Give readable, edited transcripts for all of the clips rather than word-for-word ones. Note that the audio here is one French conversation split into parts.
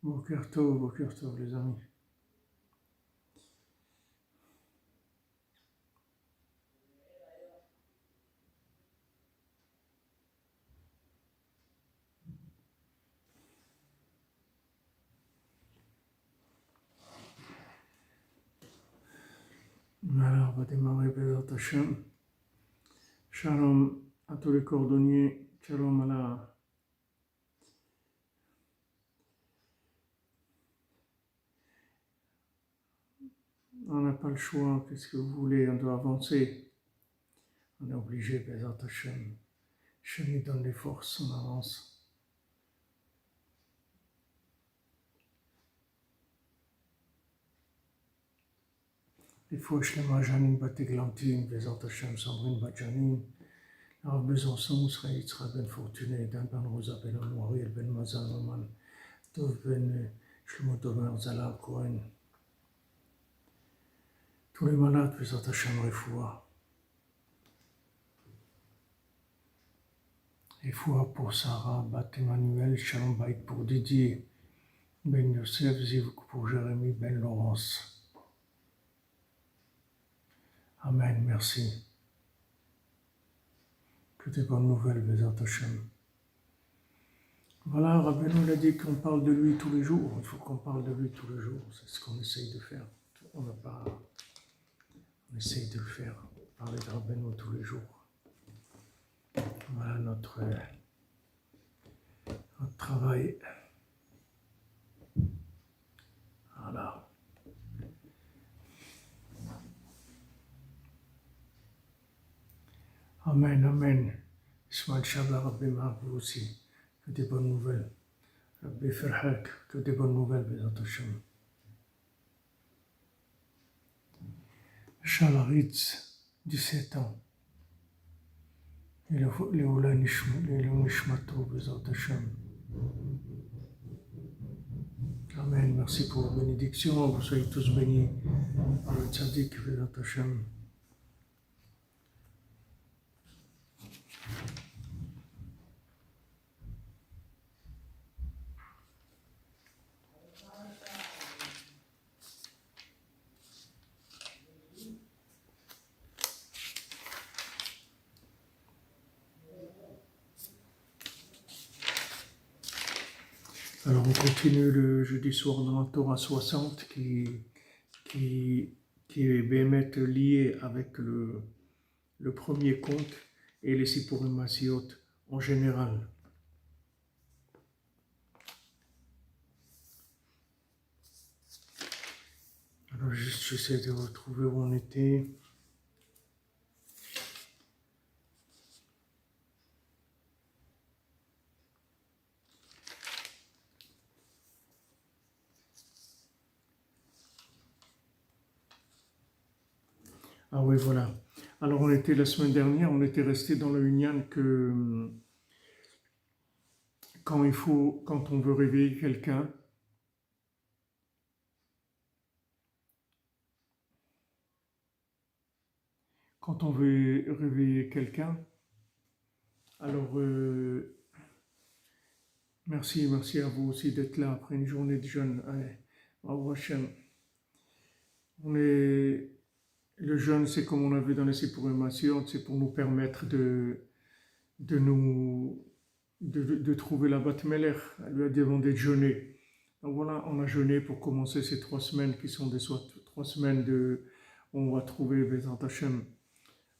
Boker Tov, les amis. Alors, on va démarrer Bezat Hashem. Shalom à tous les cordonniers, shalom à la... On n'a pas le choix, qu'est-ce que vous voulez, on doit avancer. On est obligé, Bezat Hashem. Hashem nous donne les forces, on avance. Les fois, Shlema Janine Bateglantine, Bezat Hashem, Sandrine Badjanine, Rav Besançon, Israël Yitzhak Ben Fortuné, Dan Ben Rosa Ben Anoariel Ben Mazal Oman, Tov Ben Shlomo Domer Zala Cohen. Tous les malades, Bezat Hashem Refoua. Refoua pour Sarah, Bat Emmanuel, Shalom Bait pour Didier, Ben Yosef, Zivk pour Jérémy, Ben Laurence. Amen, merci. Que des bonnes nouvelles, Bezat Hashem. Voilà, Rabbeinu a dit qu'on parle de lui tous les jours. Il faut qu'on parle de lui tous les jours. C'est ce qu'on essaye de faire. On essaye de le faire. Parler de Rabbeinu tous les jours. Voilà notre travail. Voilà. Amen, amen. Ismaël Shabbat, Rabbi Marc, vous aussi. Que des bonnes nouvelles. Rabbi Ferhak, que des bonnes nouvelles, Bezat Hashem. Shalaritz, 17 ans. Léoula Nishmato, Bezat Hashem. Amen, merci pour la bénédiction. Vous soyez tous bénis par le tzaddik, Bezat Hashem. Alors on continue le jeudi soir dans la Torah 60 qui est bémet lié avec le premier conte et les Sipurim Masiot en général. Alors juste j'essaie de retrouver où on était. Ah oui, voilà. Alors on était la semaine dernière, on était resté dans le Hunyan que quand on veut réveiller quelqu'un, alors merci à vous aussi d'être là après une journée de jeûne. Le jeûne, c'est comme on a vu dans les Sipurim, c'est pour nous permettre de trouver la Bat Melech. Elle lui a demandé de jeûner. Donc voilà, on a jeûné pour commencer ces 3 semaines qui sont des 3 semaines où on va trouver Bezat Hashem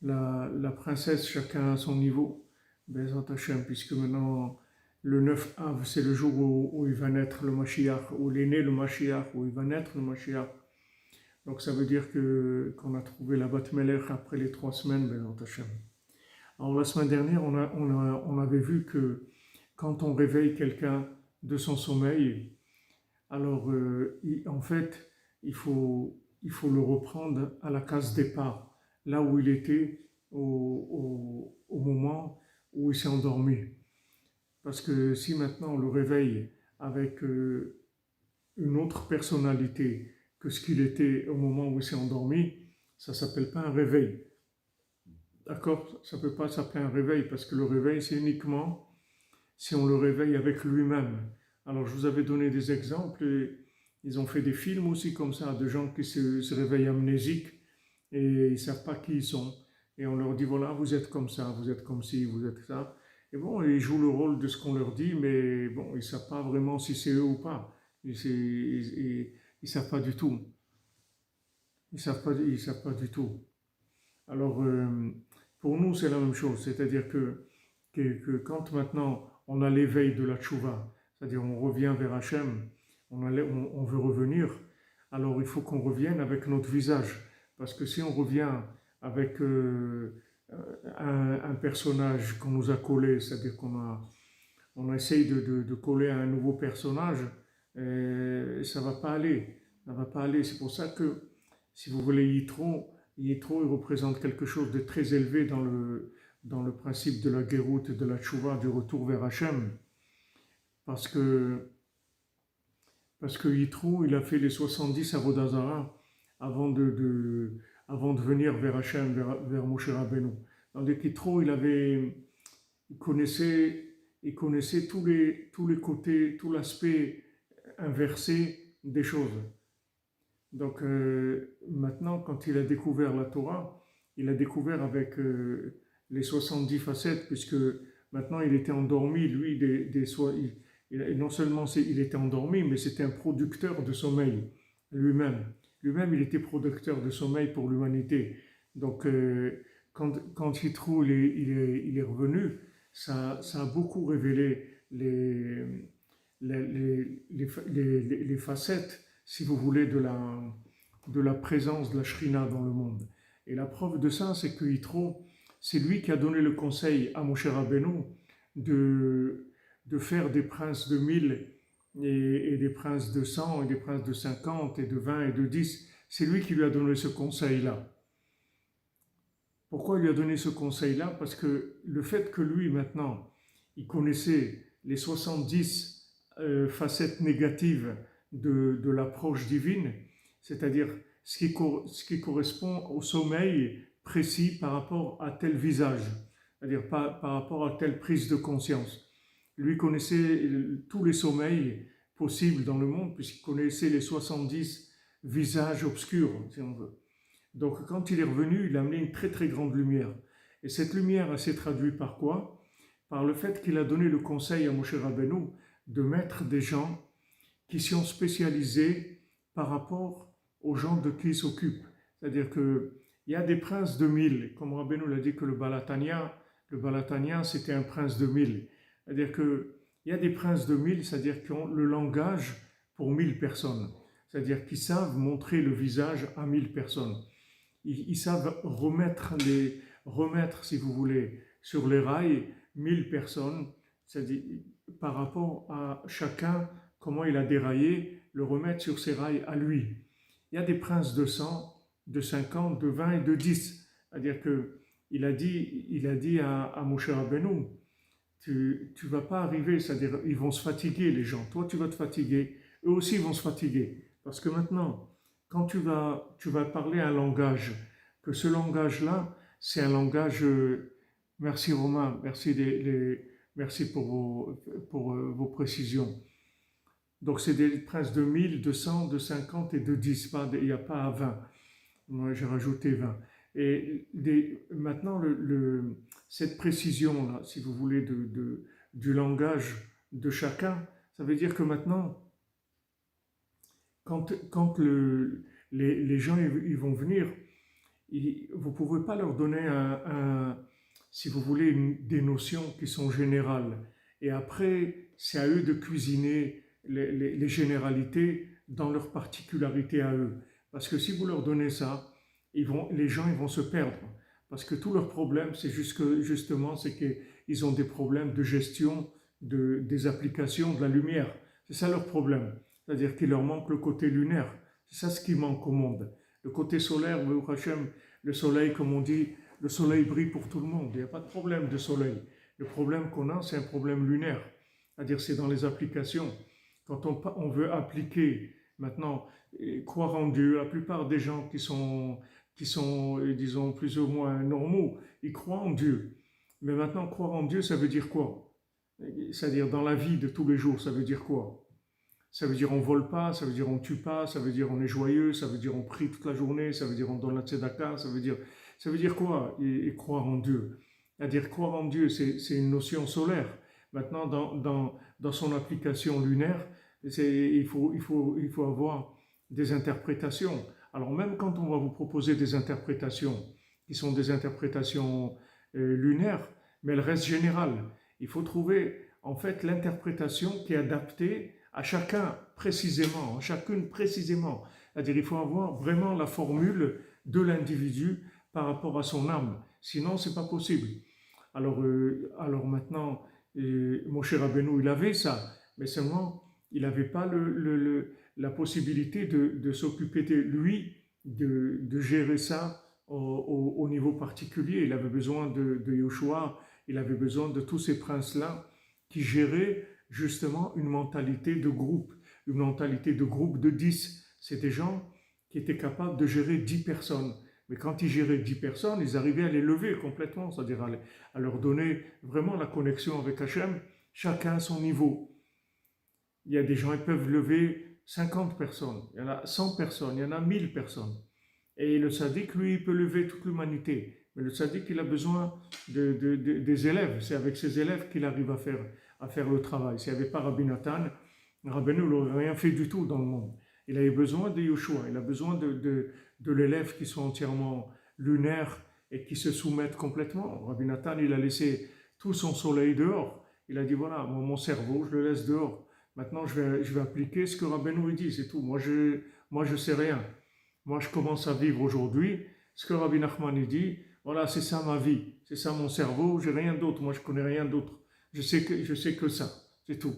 la princesse, chacun à son niveau, Bezat Hashem, puisque maintenant le 9 Av, c'est le jour où il va naître le Mashiach, où il est né le Mashiach, où il va naître le Mashiach. Donc ça veut dire qu'on a trouvé la Bat Melech après les 3 semaines, Bezat Hashem. Alors la semaine dernière, on avait vu que quand on réveille quelqu'un de son sommeil, alors en fait, il faut le reprendre à la case départ, là où il était au moment où il s'est endormi. Parce que si maintenant on le réveille avec une autre personnalité que ce qu'il était au moment où il s'est endormi, ça ne s'appelle pas un réveil. D'accord? Ça ne peut pas s'appeler un réveil parce que le réveil, c'est uniquement si on le réveille avec lui-même. Alors, je vous avais donné des exemples. Et ils ont fait des films aussi comme ça, de gens qui se réveillent amnésiques et ils ne savent pas qui ils sont. Et on leur dit, voilà, vous êtes comme ça, vous êtes comme ci, vous êtes ça. Et bon, ils jouent le rôle de ce qu'on leur dit, mais bon, ils ne savent pas vraiment si c'est eux ou pas. Ils ne savent pas du tout. Ils savent pas du tout. Alors, pour nous, c'est la même chose. C'est-à-dire que quand maintenant on a l'éveil de la tchouva, c'est-à-dire on revient vers Hachem, on veut revenir, alors il faut qu'on revienne avec notre visage. Parce que si on revient avec un personnage qu'on nous a collé, c'est-à-dire on essaye de coller à un nouveau personnage, ça ne va pas aller. Ça va pas aller. C'est pour ça que, si vous voulez, Yitro, il représente quelque chose de très élevé dans le principe de la guéroute et de la tchouva, du retour vers Hachem. Parce que, parce que Yitro, il a fait les 70 Avodazara avant de venir vers Hachem, vers Moshe Rabbeinu. Tandis qu'Yitro, il connaissait, il connaissait tous les côtés, tout l'aspect inversé des choses. Donc maintenant, quand il a découvert la Torah, il a découvert avec les 70 facettes, puisque maintenant il était endormi, lui, non seulement il était endormi, mais c'était un producteur de sommeil lui-même. Lui-même, il était producteur de sommeil pour l'humanité. Donc quand Yitro il est revenu, ça a beaucoup révélé les facettes, si vous voulez, de la présence de la Shrina dans le monde. Et la preuve de ça, c'est que Yitro, c'est lui qui a donné le conseil à Moshe Rabbeinu de faire des princes de 1000 et des princes de 100 et des princes de 50 et de 20 et de 10. C'est lui qui lui a donné ce conseil-là. Pourquoi il lui a donné ce conseil-là? Parce que le fait que lui, maintenant, il connaissait les 70 facettes négatives de l'approche divine, c'est-à-dire ce qui correspond au sommeil précis par rapport à tel visage, c'est-à-dire par rapport à telle prise de conscience. Lui connaissait tous les sommeils possibles dans le monde, puisqu'il connaissait les 70 visages obscurs, si on veut. Donc quand il est revenu, il a amené une très très grande lumière. Et cette lumière, elle s'est traduite par quoi? Par le fait qu'il a donné le conseil à Moshe Rabbeinu de mettre des gens qui sont spécialisés par rapport aux gens de qui ils s'occupent. C'est-à-dire qu'il y a des princes de 1000, comme Rabbeinu l'a dit que le Balatania c'était un prince de 1000. C'est-à-dire qu'il y a des princes de 1000, c'est-à-dire qui ont le langage pour 1000 personnes. C'est-à-dire qu'ils savent montrer le visage à 1000 personnes. Ils savent remettre, si vous voulez, sur les rails 1000 personnes, c'est-à-dire par rapport à chacun, comment il a déraillé, le remettre sur ses rails à lui. Il y a des princes de 100, de 50, de 20 et de 10. C'est-à-dire qu'il a dit à Moshe Rabbeinu, tu ne vas pas arriver, c'est-à-dire ils vont se fatiguer les gens. Toi, tu vas te fatiguer. Eux aussi vont se fatiguer. Parce que maintenant, quand tu vas parler un langage, que ce langage-là, c'est un langage... merci Romain, merci pour vos précisions. Donc c'est des princes de 1000, de 100, de 50 et de 10, il n'y a pas à 20. Moi j'ai rajouté 20. Et maintenant, cette précision-là, si vous voulez, du langage de chacun, ça veut dire que maintenant, quand les gens ils vont venir, vous ne pouvez pas leur donner si vous voulez, des notions qui sont générales. Et après, c'est à eux de cuisiner les généralités dans leurs particularités à eux. Parce que si vous leur donnez ça, les gens ils vont se perdre. Parce que tous leurs problèmes, c'est justement, c'est qu'ils ont des problèmes de gestion des applications de la lumière. C'est ça leur problème. C'est-à-dire qu'il leur manque le côté lunaire. C'est ça ce qui manque au monde. Le côté solaire, le soleil, comme on dit, le soleil brille pour tout le monde. Il n'y a pas de problème de soleil. Le problème qu'on a, c'est un problème lunaire. C'est-à-dire, c'est dans les applications. Quand on veut appliquer maintenant, croire en Dieu, la plupart des gens qui sont, disons, plus ou moins normaux, ils croient en Dieu. Mais maintenant, croire en Dieu, ça veut dire quoi? C'est-à-dire, dans la vie de tous les jours, ça veut dire quoi? Ça veut dire on vole pas, ça veut dire on tue pas, ça veut dire on est joyeux, ça veut dire on prie toute la journée, ça veut dire on donne la tzedaka, ça veut dire quoi? Et croire en Dieu. C'est-à-dire croire en Dieu, c'est une notion solaire. Maintenant, dans son application lunaire, il faut avoir des interprétations. Alors même quand on va vous proposer des interprétations, qui sont des interprétations lunaires, mais elles restent générales, il faut trouver en fait l'interprétation qui est adaptée à chacun précisément, à chacune précisément. C'est-à-dire il faut avoir vraiment la formule de l'individu par rapport à son âme. Sinon, c'est pas possible. Alors maintenant, Moshe Rabbeinu, il avait ça, mais seulement, il n'avait pas la possibilité de s'occuper de lui, de gérer ça au niveau particulier. Il avait besoin de Yoshua, il avait besoin de tous ces princes-là qui géraient justement une mentalité de groupe de 10. C'est des gens qui étaient capables de gérer 10 personnes. Mais quand ils géraient 10 personnes, ils arrivaient à les lever complètement, c'est-à-dire à leur donner vraiment la connexion avec Hachem, chacun à son niveau. Il y a des gens qui peuvent lever 50 personnes, il y en a 100 personnes, il y en a 1000 personnes. Et le tzaddik, lui, il peut lever toute l'humanité. Mais le tzaddik, il a besoin des élèves. C'est avec ses élèves qu'il arrive à faire le travail. S'il n'y avait pas Rabbi Nathan, Rabbeinu n'aurait rien fait du tout dans le monde. Il avait besoin de Yoshua, il a besoin de l'élève qui soit entièrement lunaire et qui se soumette complètement. Rabbi Nathan, il a laissé tout son soleil dehors. Il a dit, voilà, mon cerveau, je le laisse dehors. Maintenant, je vais appliquer ce que Rabbeinu dit, c'est tout. Moi, je sais rien. Moi, je commence à vivre aujourd'hui ce que Rabbi Nachman dit. Voilà, c'est ça ma vie, c'est ça mon cerveau, j'ai rien d'autre. Moi, je connais rien d'autre. Je sais que ça, c'est tout.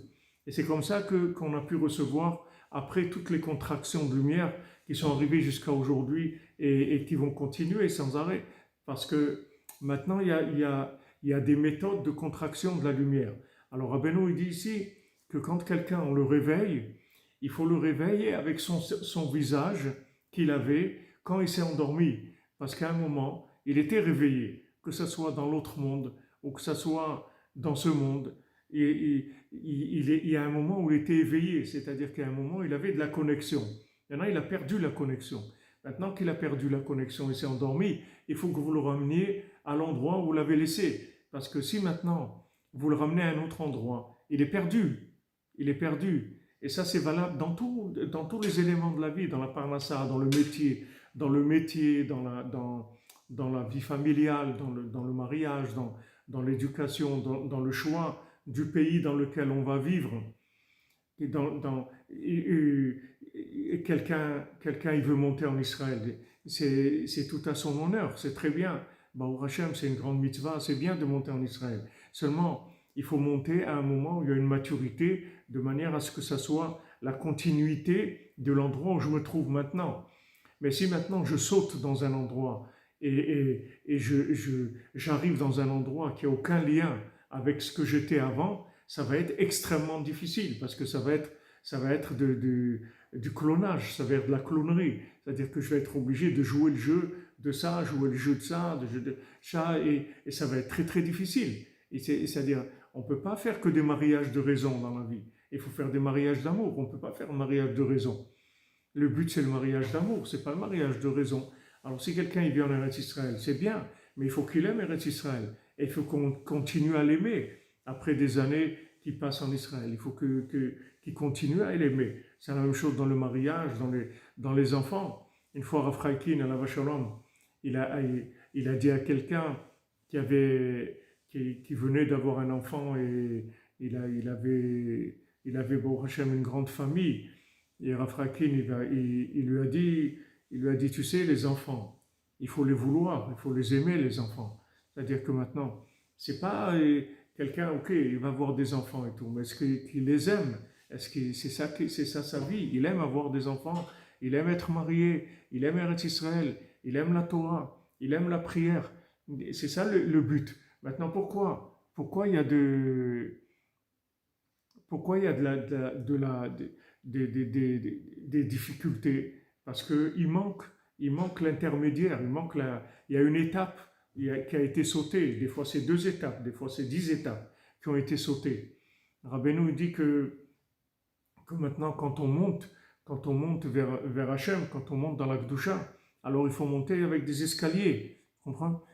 Et c'est comme ça qu'on a pu recevoir, après toutes les contractions de lumière qui sont arrivées jusqu'à aujourd'hui et qui vont continuer sans arrêt. Parce que maintenant, il y a des méthodes de contraction de la lumière. Alors, Rabbeinu, il dit ici que quand quelqu'un, on le réveille, il faut le réveiller avec son visage qu'il avait quand il s'est endormi. Parce qu'à un moment, il était réveillé, que ce soit dans l'autre monde ou que ce soit dans ce monde. Il y a un moment où il était éveillé, c'est-à-dire qu'à un moment, il avait de la connexion. Maintenant, il a perdu la connexion. Maintenant qu'il a perdu la connexion et s'est endormi, il faut que vous le rameniez à l'endroit où vous l'avez laissé. Parce que si maintenant, vous le ramenez à un autre endroit, il est perdu. Il est perdu. Et ça, c'est valable dans tous les éléments de la vie, dans la parnassa, dans le métier, dans la vie familiale, dans le mariage, dans l'éducation, dans le choix du pays dans lequel on va vivre. Et quelqu'un, il veut monter en Israël, c'est tout à son honneur, c'est très bien. Baruch Hashem, c'est une grande mitzvah, c'est bien de monter en Israël. Seulement, il faut monter à un moment où il y a une maturité, de manière à ce que ça soit la continuité de l'endroit où je me trouve maintenant. Mais si maintenant je saute dans un endroit et j'arrive dans un endroit qui n'a aucun lien avec ce que j'étais avant, ça va être extrêmement difficile parce que ça va être du clonage, ça va être de la clonerie. C'est-à-dire que je vais être obligé de jouer le jeu de ça, jouer le jeu de ça, et ça va être très très difficile. C'est-à-dire, on ne peut pas faire que des mariages de raison dans la vie. Il faut faire des mariages d'amour, on ne peut pas faire un mariage de raison. Le but, c'est le mariage d'amour, c'est pas le mariage de raison. Alors, si quelqu'un vient en Eretz Israël, c'est bien, mais il faut qu'il aime Eretz Israël. Et il faut qu'on continue à l'aimer après des années qu'il passe en Israël. Il faut qu'il continue à l'aimer. C'est la même chose dans le mariage, dans les enfants. Une fois, Rav Chaikin, à la Vachalom, il a dit à quelqu'un qui venait d'avoir un enfant et il avait Baruch Hashem, une grande famille. Et Rav Chaikin, il lui a dit, tu sais, les enfants, il faut les vouloir, il faut les aimer, les enfants. C'est-à-dire que maintenant, c'est pas quelqu'un, ok, il va avoir des enfants et tout, mais est-ce qu'il les aime? Est-ce que c'est ça sa vie? Il aime avoir des enfants, il aime être marié, il aime Eretz Israël, il aime la Torah, il aime la prière. C'est ça le but. Maintenant, pourquoi? pourquoi il y a pourquoi il y a des difficultés? Parce il manque l'intermédiaire, il y a une étape qui a été sautée. Des fois, c'est 2 étapes, des fois, c'est 10 étapes qui ont été sautées. Rabbeinu dit que maintenant, quand on monte vers Hachem, quand on monte dans la Gdusha, alors il faut monter avec des escaliers. Comprends?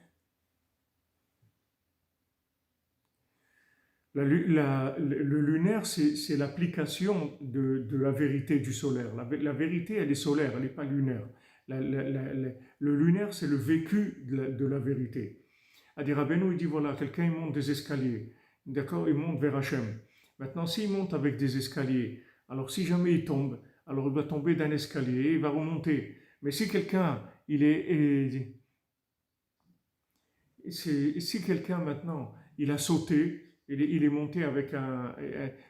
Le lunaire, c'est l'application de la vérité du solaire. La vérité, elle est solaire, elle n'est pas lunaire. Le lunaire, c'est le vécu de la vérité. Adi Rabbeinu, il dit voilà, quelqu'un il monte des escaliers, d'accord, il monte vers Hachem. Maintenant, s'il monte avec des escaliers, alors si jamais il tombe, alors il va tomber d'un escalier et il va remonter. Mais si quelqu'un, si quelqu'un maintenant, il a sauté, il est monté avec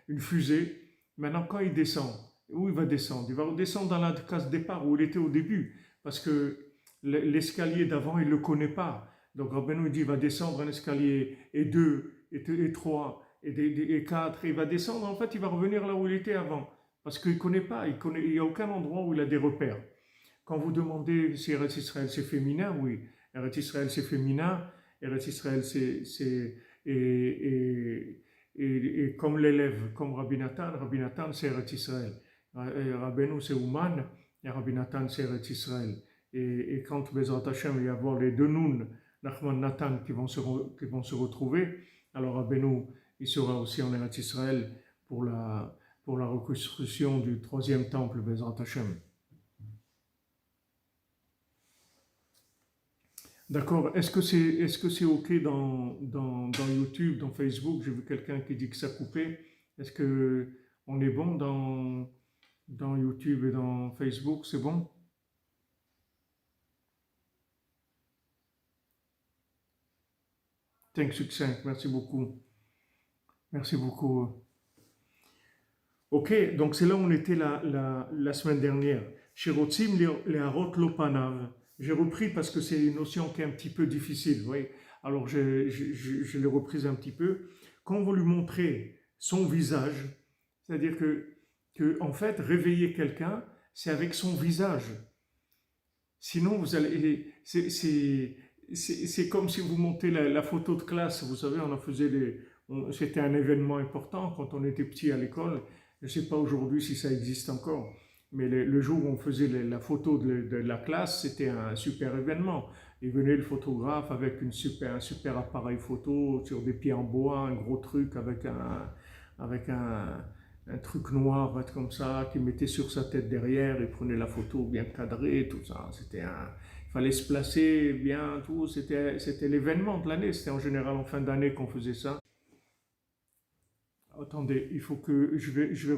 une fusée, maintenant quand il descend, où il va descendre? Il va redescendre dans la case départ où il était au début, parce que l'escalier d'avant, il ne le connaît pas. Donc Rabbeinu dit, il va descendre un escalier, et 2, et 3, et 4, et il va descendre, en fait, il va revenir là où il était avant, parce qu'il ne connaît pas, il n'y a aucun endroit où il a des repères. Quand vous demandez si Eretz Israël c'est féminin, oui, Eretz Israël c'est féminin, Eretz Israël et comme l'élève, comme Rabbi Nathan c'est Eretz Israël. Rabbeinu c'est Ouman, et Rabbi Nathan c'est Eretz Israël. Et quand Bezrat Hashem, il va y avoir les 2 Noun, Nachman Nathan, qui vont se retrouver, alors Rabbeinu, il sera aussi en Eretz Israël pour la reconstruction du 3e temple Bezrat Hashem. D'accord. Est-ce que c'est OK dans YouTube, dans Facebook? J'ai vu quelqu'un qui dit que ça coupait. Est-ce que on est bon dans YouTube et dans Facebook? C'est bon? Thanks, succès. Merci beaucoup. Merci beaucoup. OK, donc c'est là où on était la semaine dernière. Shirotzim leharot lo panav. J'ai repris parce que c'est une notion qui est un petit peu difficile, vous voyez. Alors je l'ai reprise un petit peu. Quand on veut lui montrer son visage, c'est-à-dire en fait, réveiller quelqu'un, c'est avec son visage. Sinon, vous allez, c'est comme si vous montez la photo de classe. Vous savez, on en faisait c'était un événement important quand on était petit à l'école. Je ne sais pas aujourd'hui si ça existe encore. Mais le jour où on faisait la photo de la classe, c'était un super événement. Il venait le photographe avec un super appareil photo sur des pieds en bois, un gros truc avec un truc noir comme ça qu'il mettait sur sa tête derrière. Il prenait la photo bien cadrée, tout ça. Il fallait se placer bien, tout. C'était l'événement de l'année. C'était en général en fin d'année qu'on faisait ça. Attendez, il faut que je vais